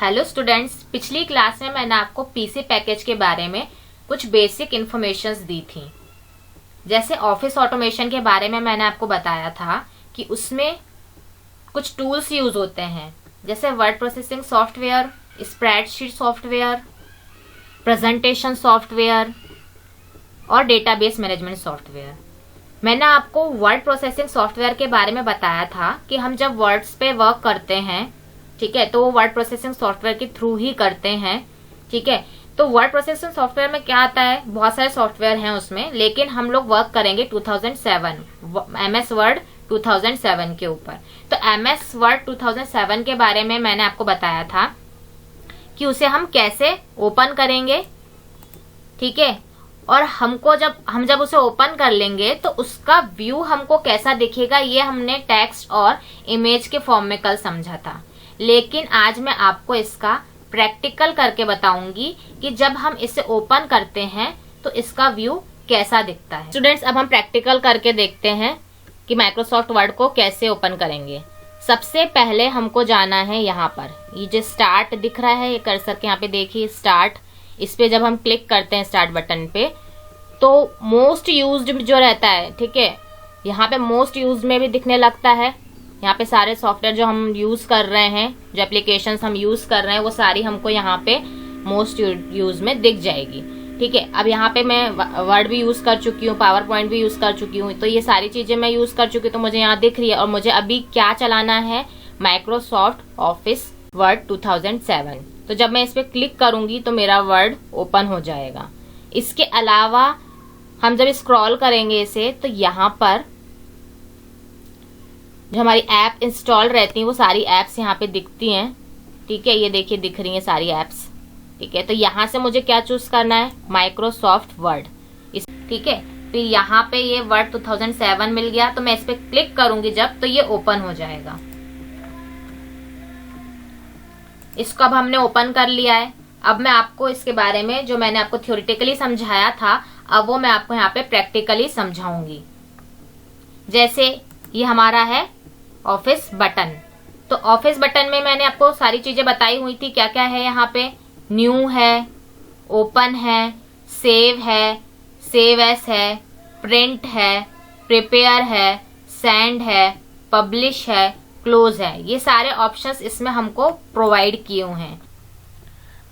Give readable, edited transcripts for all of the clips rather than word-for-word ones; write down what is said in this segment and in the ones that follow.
Hello students, पिछली class में मैंने आपको पीसी पैकेज के बारे में कुछ बेसिक इन्फॉर्मेशंस दी थी। जैसे ऑफिस ऑटोमेशन के बारे में मैंने आपको बताया था कि उसमें कुछ टूल्स यूज होते हैं, जैसे word processing software, spreadsheet software, presentation software और डेटाबेस मैनेजमेंट सॉफ्टवेयर। मैंने आपको वर्ड प्रोसेसिंग सॉफ्टवेयर के बारे में बताया था कि हम जब वर्ड्स पे वर्क करते हैं, ठीक है, तो वो वर्ड प्रोसेसिंग सॉफ्टवेयर के थ्रू ही करते हैं। ठीक है, तो वर्ड प्रोसेसिंग सॉफ्टवेयर में क्या आता है, बहुत सारे सॉफ्टवेयर हैं उसमें, लेकिन हम लोग वर्क करेंगे 2007 MS वर्ड 2007 के ऊपर। तो MS वर्ड 2007 के बारे में मैंने आपको बताया था कि उसे हम कैसे ओपन करेंगे। ठीक है, और हमको जब उसे ओपन कर लेंगे तो उसका व्यू हमको कैसा दिखेगा, ये हमने टेक्स्ट और इमेज के फॉर्म में कल समझा था। लेकिन आज मैं आपको इसका प्रैक्टिकल करके बताऊंगी कि जब हम इसे ओपन करते हैं तो इसका व्यू कैसा दिखता है। स्टूडेंट्स, अब हम प्रैक्टिकल करके देखते हैं कि माइक्रोसॉफ्ट वर्ड को कैसे ओपन करेंगे। सबसे पहले हमको जाना है यहाँ पर, ये जो स्टार्ट दिख रहा है, ये कर्सर के यहाँ पे देखिए स्टार्ट, इस पे जब हम क्लिक करते हैं स्टार्ट बटन पे तो मोस्ट यूज्ड जो रहता है, ठीक है, यहाँ पे मोस्ट यूज्ड में भी दिखने लगता है। यहाँ पे सारे सॉफ्टवेयर जो हम यूज कर रहे हैं, जो एप्लीकेशंस हम यूज कर रहे हैं, वो सारी हमको यहाँ पे मोस्ट यूज में दिख जाएगी। ठीक है, अब यहाँ पे मैं वर्ड भी यूज कर चुकी हूँ, पावर पॉइंट भी यूज कर चुकी हूँ, तो ये सारी चीजें मैं यूज कर चुकी हूँ, तो मुझे यहाँ दिख रही है। और मुझे अभी क्या चलाना है, माइक्रोसॉफ्ट ऑफिस वर्ड 2007। तो जब मैं इस पे क्लिक करूंगी तो मेरा वर्ड ओपन हो जाएगा। इसके अलावा हम जब स्क्रॉल करेंगे इसे तो यहाँ पर जो हमारी ऐप इंस्टॉल रहती हैं वो सारी ऐप्स यहाँ पे दिखती हैं। ठीक है, ये देखिए दिख रही हैं सारी ऐप्स। ठीक है, तो यहाँ से मुझे क्या चूज करना है, माइक्रोसॉफ्ट वर्ड। ठीक है, फिर यहाँ पे ये वर्ड 2007 मिल गया, तो मैं इस पे क्लिक करूंगी जब, तो ये ओपन हो जाएगा। इसको अब हमने ओपन कर लिया है। अब मैं आपको इसके बारे में जो मैंने आपको थ्योरेटिकली समझाया था, अब वो मैं आपको यहाँ पे प्रैक्टिकली समझाऊंगी। जैसे ये हमारा है ऑफिस बटन, तो ऑफिस बटन में मैंने आपको सारी चीजें बताई हुई थी, क्या क्या है यहाँ पे, न्यू है, ओपन है, सेव है, सेव एस है, प्रिंट है, प्रिपेयर है, सेंड है, पब्लिश है, क्लोज है। ये सारे ऑप्शंस इसमें हमको प्रोवाइड किए हुए हैं।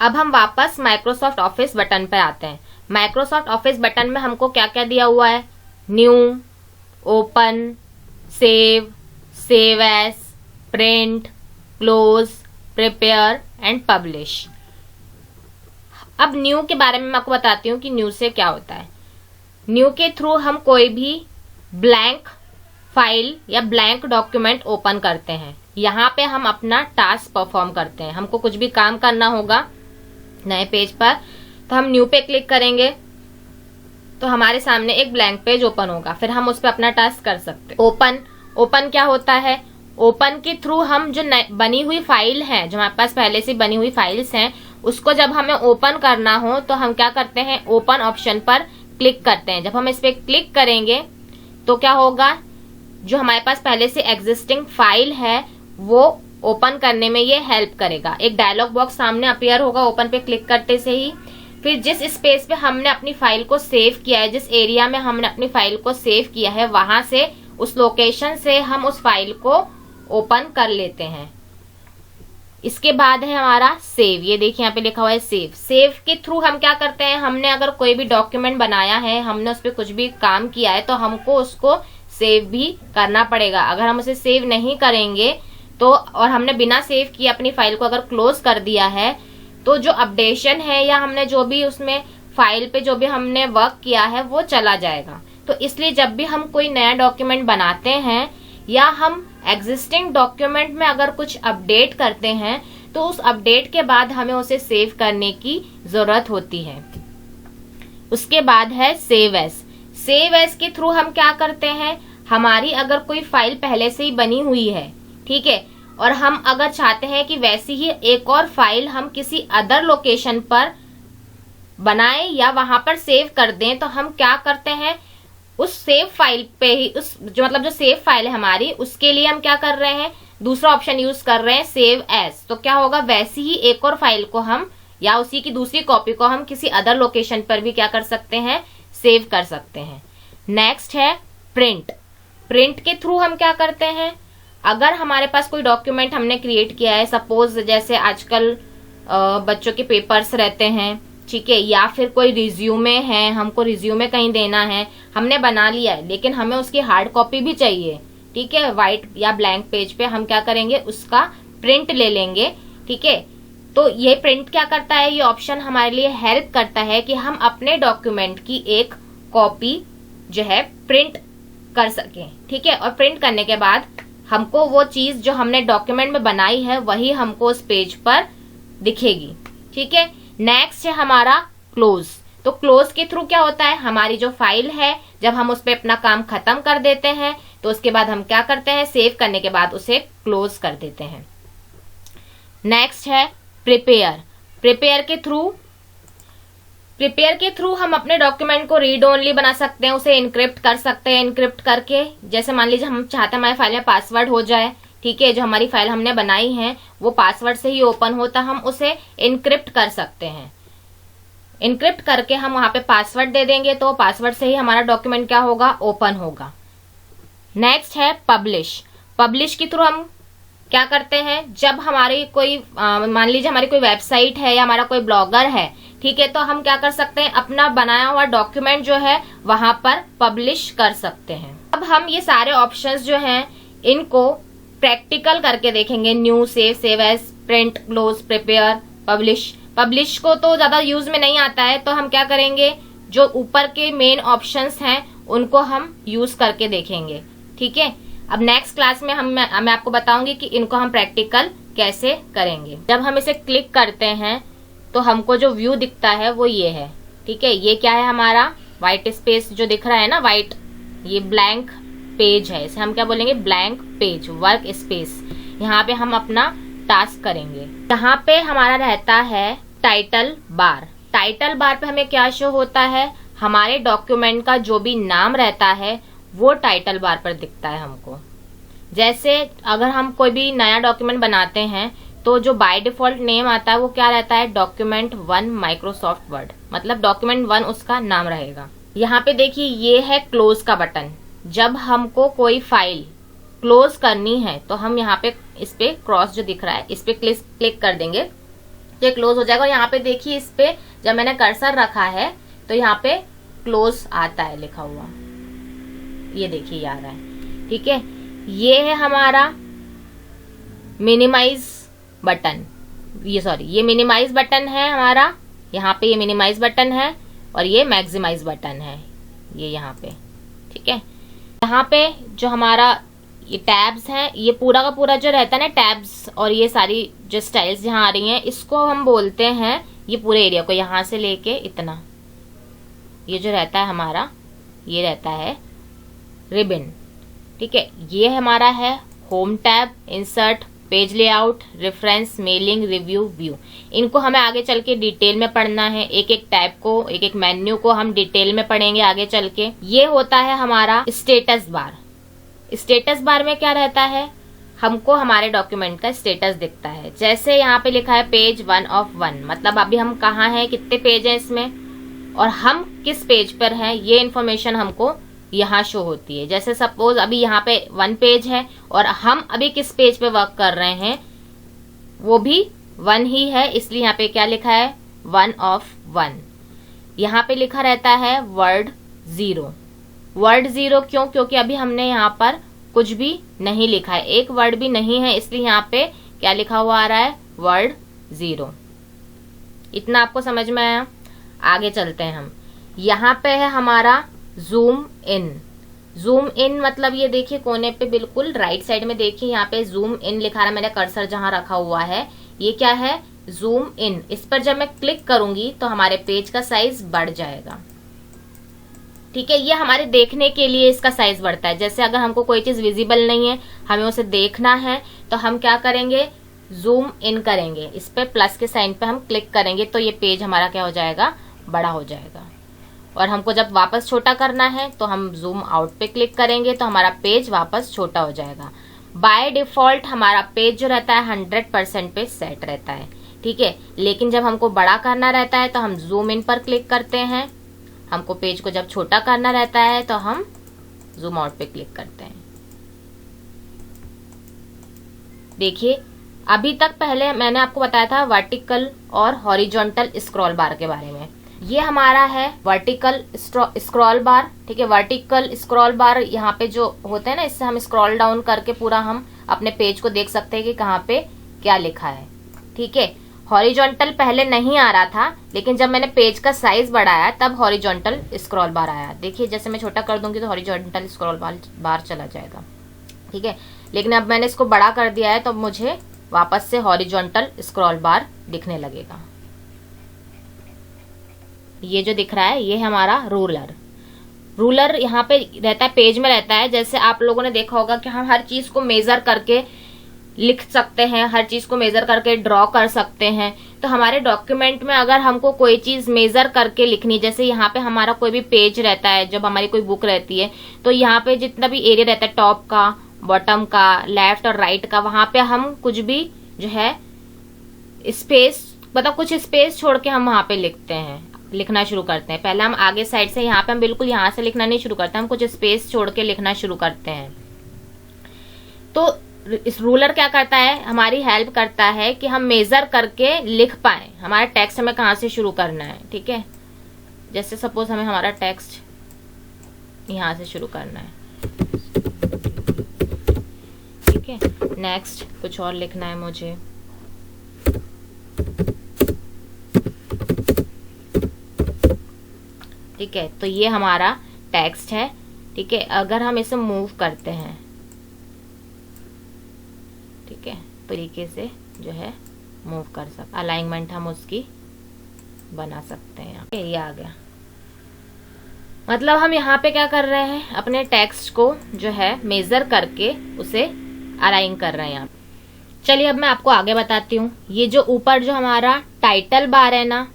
अब हम वापस माइक्रोसॉफ्ट ऑफिस बटन पे आते हैं। माइक्रोसॉफ्ट ऑफिस बटन में हमको क्या क्या दिया हुआ है, new, open, save, save S, print, close, prepare and publish. अब न्यू के बारे में मैं आपको बताती हूँ कि न्यू से क्या होता है। न्यू के थ्रू हम कोई भी ब्लैंक फाइल या ब्लैंक डॉक्यूमेंट ओपन करते हैं। यहाँ पे हम अपना टास्क परफॉर्म करते हैं। हमको कुछ भी काम करना होगा नए पेज पर, तो हम न्यू पे क्लिक करेंगे तो हमारे सामने एक ब्लैंक पेज ओपन होगा, फिर हम उस पर अपना टास्क कर सकते हैं। ओपन क्या होता है, ओपन के थ्रू हम जो बनी हुई फाइल है, जो हमारे पास पहले से बनी हुई फाइल्स हैं, उसको जब हमें ओपन करना हो तो हम क्या करते हैं, ओपन ऑप्शन पर क्लिक करते हैं। जब हम इस पे क्लिक करेंगे तो क्या होगा, जो हमारे पास पहले से एग्जिस्टिंग फाइल है वो ओपन करने में ये हेल्प करेगा। एक डायलॉग बॉक्स सामने अपीयर होगा ओपन पे क्लिक करते से ही। फिर जिस स्पेस पे हमने अपनी फाइल को सेव किया है, जिस एरिया में हमने अपनी फाइल को सेव किया है, वहां से, उस लोकेशन से हम उस फाइल को ओपन कर लेते हैं। इसके बाद है हमारा सेव। ये देखिए यहाँ पे लिखा हुआ है सेव। सेव के थ्रू हम क्या करते हैं, हमने अगर कोई भी डॉक्यूमेंट बनाया है, हमने उस पर कुछ भी काम किया है, तो हमको उसको सेव भी करना पड़ेगा। अगर हम उसे सेव नहीं करेंगे तो, और हमने बिना सेव किए अपनी फाइल को अगर क्लोज कर दिया है, तो जो अपडेशन है या हमने जो भी उसमें फाइल पे जो भी हमने वर्क किया है वो चला जाएगा। तो इसलिए जब भी हम कोई नया डॉक्यूमेंट बनाते हैं या हम एग्जिस्टिंग डॉक्यूमेंट में अगर कुछ अपडेट करते हैं, तो उस अपडेट के बाद हमें उसे सेव करने की जरूरत होती है। उसके बाद है सेव एस। सेव एस के थ्रू हम क्या करते हैं, हमारी अगर कोई फाइल पहले से ही बनी हुई है, ठीक है, और हम अगर चाहते हैं कि वैसी ही एक और फाइल हम किसी अदर लोकेशन पर बनाएं या वहां पर सेव कर दें, तो हम क्या करते हैं, उस सेव फाइल पे ही, उस जो सेव फाइल है हमारी, उसके लिए हम क्या कर रहे हैं, दूसरा ऑप्शन यूज कर रहे हैं सेव एज, तो क्या होगा, वैसी ही एक और फाइल को हम या उसी की दूसरी कॉपी को हम किसी अदर लोकेशन पर भी क्या कर सकते हैं, सेव कर सकते हैं। नेक्स्ट है प्रिंट। प्रिंट के थ्रू हम क्या करते हैं, अगर हमारे पास कोई डॉक्यूमेंट हमने क्रिएट किया है, सपोज जैसे आजकल बच्चों के पेपर्स रहते हैं, ठीक है, या फिर कोई रिज्यूमे है, हमको रिज्यूमे कहीं देना है, हमने बना लिया है लेकिन हमें उसकी हार्ड कॉपी भी चाहिए, ठीक है, व्हाइट या ब्लैंक पेज पे, हम क्या करेंगे, उसका प्रिंट ले लेंगे, ठीक है। तो ये प्रिंट क्या करता है, ये ऑप्शन हमारे लिए हेल्प करता है कि हम अपने डॉक्यूमेंट की एक कॉपी जो है प्रिंट कर सकें, ठीक है। और प्रिंट करने के बाद हमको वो चीज जो हमने डॉक्यूमेंट में बनाई है वही हमको उस पेज पर दिखेगी, ठीक है। नेक्स्ट है हमारा क्लोज। तो क्लोज के थ्रू क्या होता है, हमारी जो फाइल है जब हम उस पर अपना काम खत्म कर देते हैं तो उसके बाद हम क्या करते हैं, सेव करने के बाद उसे क्लोज कर देते हैं। नेक्स्ट है प्रिपेयर। प्रिपेयर के थ्रू हम अपने डॉक्यूमेंट को रीड ओनली बना सकते हैं, उसे इनक्रिप्ट कर सकते हैं। इनक्रिप्ट करके जैसे मान लीजिए हम चाहते हैं हमारी फाइल में पासवर्ड हो जाए, ठीक है, जो हमारी फाइल हमने बनाई है वो पासवर्ड से ही ओपन होता, हम उसे इनक्रिप्ट कर सकते हैं। इनक्रिप्ट करके हम वहां पे पासवर्ड दे देंगे तो पासवर्ड से ही हमारा डॉक्यूमेंट क्या होगा, ओपन होगा। नेक्स्ट है पब्लिश। पब्लिश के थ्रू हम क्या करते हैं, जब हमारी कोई मान लीजिए हमारी कोई वेबसाइट है या हमारा कोई ब्लॉगर है, ठीक है, तो हम क्या कर सकते हैं, अपना बनाया हुआ डॉक्यूमेंट जो है वहां पर पब्लिश कर सकते हैं। अब हम ये सारे ऑप्शंस जो हैं इनको प्रैक्टिकल करके देखेंगे। New, save as, print, close, prepare, publish. Publish को तो ज्यादा यूज में नहीं आता है, तो हम क्या करेंगे, जो ऊपर के मेन ऑप्शंस हैं उनको हम यूज करके देखेंगे, ठीक है। अब नेक्स्ट क्लास में मैं आपको बताऊंगी कि इनको हम प्रैक्टिकल कैसे करेंगे। जब हम इसे क्लिक करते हैं तो हमको जो व्यू दिखता है वो ये है, ठीक है। ये क्या है, हमारा व्हाइट स्पेस जो दिख रहा है ना, व्हाइट, ये ब्लैंक पेज है, इसे हम क्या बोलेंगे, ब्लैंक पेज, वर्क स्पेस। यहाँ पे हम अपना टास्क करेंगे। यहाँ पे हमारा रहता है टाइटल बार। टाइटल बार पे हमें क्या शो होता है, हमारे डॉक्यूमेंट का जो भी नाम रहता है वो टाइटल बार पर दिखता है हमको। जैसे अगर हम कोई भी नया डॉक्यूमेंट बनाते हैं तो जो बाय डिफॉल्ट नेम आता है वो क्या रहता है, डॉक्यूमेंट 1 माइक्रोसॉफ्ट वर्ड, मतलब डॉक्यूमेंट 1 उसका नाम रहेगा। यहाँ पे देखिए ये है क्लोज का बटन। जब हमको कोई फाइल क्लोज करनी है तो हम यहाँ पे इस पे क्रॉस जो दिख रहा है इस पे क्लिक कर देंगे तो ये क्लोज हो जाएगा। और यहाँ पे देखिए इस पे जब मैंने कर्सर रखा है तो यहाँ पे क्लोज आता है लिखा हुआ, ये देखिए आ रहा है, ठीक है। ये है हमारा मिनिमाइज बटन, ये मिनिमाइज बटन है हमारा, यहाँ पे ये मिनिमाइज बटन है और ये मैक्सिमाइज बटन है, ये यहाँ पे, ठीक है। यहाँ पे जो हमारा ये टैब्स हैं, ये पूरा का पूरा जो रहता है ना टैब्स और ये सारी जो स्टाइल्स यहाँ आ रही हैं, इसको हम बोलते हैं, ये पूरे एरिया को यहाँ से लेके इतना, ये जो रहता है हमारा, ये रहता है रिबन, ठीक है। ये हमारा है home tab, insert, page layout, reference, mailing, review, view. इनको हमें आगे चल के डिटेल में पढ़ना है, एक एक टैब को, एक एक मेन्यू को हम डिटेल में पढ़ेंगे आगे चल के। ये होता है हमारा स्टेटस बार। स्टेटस बार में क्या रहता है, हमको हमारे डॉक्यूमेंट का स्टेटस दिखता है। जैसे यहाँ पे लिखा है पेज 1 of 1, मतलब अभी हम कहाँ हैं, कितने पेज हैं इसमें और हम किस पेज पर हैं, ये इन्फॉर्मेशन हमको यहाँ शो होती है। जैसे सपोज अभी यहाँ पे 1 पेज है और हम अभी किस पेज पे वर्क कर रहे हैं वो भी 1 ही है, इसलिए यहाँ पे क्या लिखा है, 1 of 1। यहाँ पे लिखा रहता है वर्ड 0। वर्ड 0 क्यों, क्योंकि अभी हमने यहाँ पर कुछ भी नहीं लिखा है, एक वर्ड भी नहीं है, इसलिए यहाँ पे क्या लिखा हुआ आ रहा है, वर्ड 0। इतना आपको समझ में आया। आगे चलते हैं हम। यहाँ पे है हमारा जूम इन। जूम इन मतलब ये देखिए कोने पे बिल्कुल राइट साइड में देखिए यहाँ पे जूम इन लिखा है, मैंने कर्सर जहां रखा हुआ है, ये क्या है, जूम इन। इस पर जब मैं क्लिक करूंगी तो हमारे पेज का साइज बढ़ जाएगा, ठीक है। ये हमारे देखने के लिए इसका साइज बढ़ता है। जैसे अगर हमको कोई चीज विजिबल नहीं है, हमें उसे देखना है, तो हम क्या करेंगे, जूम इन करेंगे, इस पे प्लस के साइन पे हम क्लिक करेंगे तो ये पेज हमारा क्या हो जाएगा, बड़ा हो जाएगा। और हमको जब वापस छोटा करना है तो हम जूम आउट पे क्लिक करेंगे तो हमारा पेज वापस छोटा हो जाएगा। बाय डिफॉल्ट हमारा पेज जो रहता है 100% पे सेट रहता है, ठीक है। लेकिन जब हमको बड़ा करना रहता है तो हम जूम इन पर क्लिक करते हैं, हमको पेज को जब छोटा करना रहता है तो हम जूम आउट पे क्लिक करते हैं। देखिए अभी तक पहले मैंने आपको बताया था वर्टिकल और हॉरिजॉन्टल स्क्रॉल बार के बारे में। ये हमारा है वर्टिकल स्क्रॉल बार, ठीक है। वर्टिकल स्क्रॉल बार यहाँ पे जो होते हैं ना, इससे हम स्क्रॉल डाउन करके पूरा हम अपने पेज को देख सकते हैं कि कहाँ पे क्या लिखा है, ठीक है। हॉरिजॉन्टल पहले नहीं आ रहा था, लेकिन जब मैंने पेज का साइज बढ़ाया तब हॉरिजॉन्टल स्क्रॉल बार आया। देखिए जैसे मैं छोटा कर दूंगी तो हॉरिजॉन्टल स्क्रॉल बार चला जाएगा, ठीक है। लेकिन अब मैंने इसको बड़ा कर दिया है तो मुझे वापस से हॉरिजॉन्टल स्क्रॉल बार दिखने लगेगा। ये जो दिख रहा है ये है हमारा रूलर यहाँ पे रहता है, पेज में रहता है। जैसे आप लोगों ने देखा होगा कि हम हर चीज को मेजर करके लिख सकते हैं, हर चीज को मेजर करके ड्रॉ कर सकते हैं। तो हमारे डॉक्यूमेंट में अगर हमको कोई चीज मेजर करके लिखनी, जैसे यहाँ पे हमारा कोई भी पेज रहता है, जब हमारी कोई बुक रहती है तो यहाँ पे जितना भी एरिया रहता है, टॉप का, बॉटम का, लेफ्ट और राइट का, वहां पे हम कुछ भी जो है स्पेस, मतलब कुछ स्पेस छोड़ के हम वहां पे लिखना शुरू करते हैं। पहले हम आगे साइड से, यहाँ पे हम बिल्कुल यहाँ से लिखना नहीं शुरू करते, हम कुछ स्पेस छोड़ के लिखना शुरू करते हैं। तो इस रूलर क्या करता है, हमारी हेल्प करता है कि हम मेजर करके लिख पाए हमारा टेक्स्ट हमें कहाँ से शुरू करना है, ठीक है। जैसे सपोज हमें हमारा टेक्स्ट यहाँ से शुरू करना है, ठीक है। नेक्स्ट कुछ और लिखना है मुझे, ठीक है। तो ये हमारा टेक्स्ट है, ठीक है। अगर हम इसे मूव करते हैं, ठीक है, तरीके से जो है मूव कर सकते, अलाइनमेंट हम उसकी बना सकते हैं। ये आ गया, मतलब हम यहाँ पे क्या कर रहे हैं, अपने टेक्स्ट को जो है मेजर करके उसे अलाइन कर रहे हैं यहाँ। चलिए अब मैं आपको आगे बताती हूँ। ये जो ऊपर जो हमारा टाइटल बार है ना,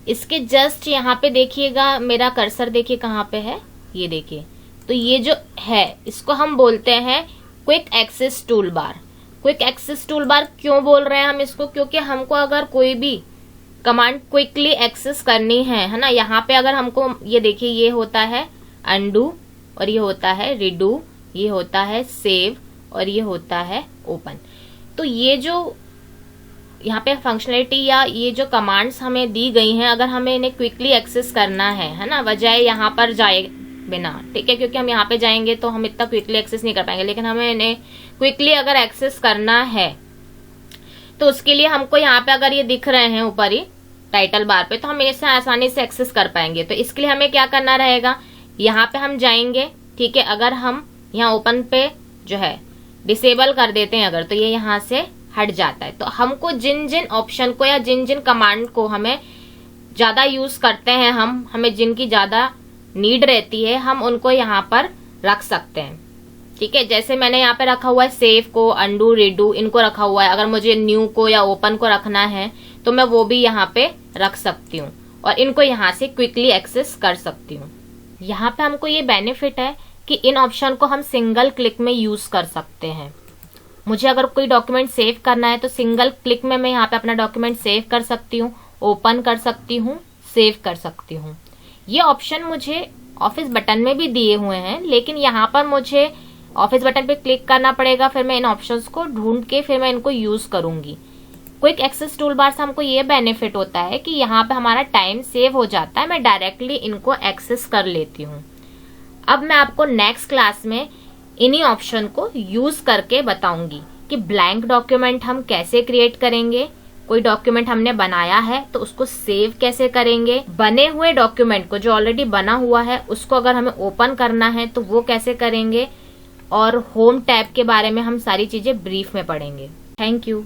इसके जस्ट यहाँ पे देखिएगा, मेरा कर्सर देखिए कहाँ पे है, ये देखिए। तो ये जो है इसको हम बोलते हैं quick access tool bar. Quick access tool bar क्यों बोल रहे हैं हम इसको, क्योंकि हमको अगर कोई भी कमांड क्विकली एक्सेस करनी है ना, यहाँ पे अगर हमको, ये देखिए ये होता है अनडू और ये होता है रिडू, ये होता है सेव और ये होता है ओपन। तो ये जो यहाँ पे फंक्शनलिटी या ये जो कमांड्स हमें दी गई हैं, अगर हमें इन्हें क्विकली एक्सेस करना है ना, बजाय यहाँ पर जाए बिना, ठीक है, क्योंकि हम यहाँ पे जाएंगे तो हम इतना क्विकली एक्सेस नहीं कर पाएंगे। लेकिन हमें इन्हें क्विकली अगर एक्सेस करना है तो उसके लिए हमको यहाँ पे अगर ये दिख रहे हैं ऊपर ही टाइटल बार पे, तो हम इसे आसानी से एक्सेस कर पाएंगे। तो इसके लिए हमें क्या करना रहेगा, यहाँ पे हम जाएंगे, ठीक है। अगर हम यहाँ ओपन पे जो है डिसेबल कर देते हैं अगर, तो ये यहाँ से हट जाता है। तो हमको जिन जिन ऑप्शन को या जिन जिन कमांड को हमें ज्यादा यूज करते हैं, हमें जिनकी ज्यादा नीड रहती है, हम उनको यहाँ पर रख सकते हैं, ठीक है। जैसे मैंने यहाँ पे रखा हुआ है सेव को, अनडू, रीडू, इनको रखा हुआ है। अगर मुझे न्यू को या ओपन को रखना है तो मैं वो भी यहाँ पे रख सकती हूँ और इनको यहाँ से क्विकली एक्सेस कर सकती हूँ। यहाँ पे हमको ये बेनिफिट है कि इन ऑप्शन को हम सिंगल क्लिक में यूज कर सकते हैं। मुझे अगर कोई डॉक्यूमेंट सेव करना है तो सिंगल क्लिक में मैं यहाँ पे अपना डॉक्यूमेंट सेव कर सकती हूँ, ओपन कर सकती हूँ, सेव कर सकती हूँ। ये ऑप्शन मुझे ऑफिस बटन में भी दिए हुए हैं, लेकिन यहाँ पर मुझे ऑफिस बटन पे क्लिक करना पड़ेगा, फिर मैं इन ऑप्शंस को ढूंढ के फिर मैं इनको यूज करूंगी। क्विक एक्सेस टूल बार से हमको ये बेनिफिट होता है कि यहाँ पे हमारा टाइम सेव हो जाता है, मैं डायरेक्टली इनको एक्सेस कर लेती हूँ। अब मैं आपको नेक्स्ट क्लास में इन्हीं ऑप्शन को यूज करके बताऊंगी कि ब्लैंक डॉक्यूमेंट हम कैसे क्रिएट करेंगे, कोई डॉक्यूमेंट हमने बनाया है तो उसको सेव कैसे करेंगे, बने हुए डॉक्यूमेंट को जो ऑलरेडी बना हुआ है उसको अगर हमें ओपन करना है तो वो कैसे करेंगे, और होम टैब के बारे में हम सारी चीजें ब्रीफ में पढ़ेंगे। Thank you.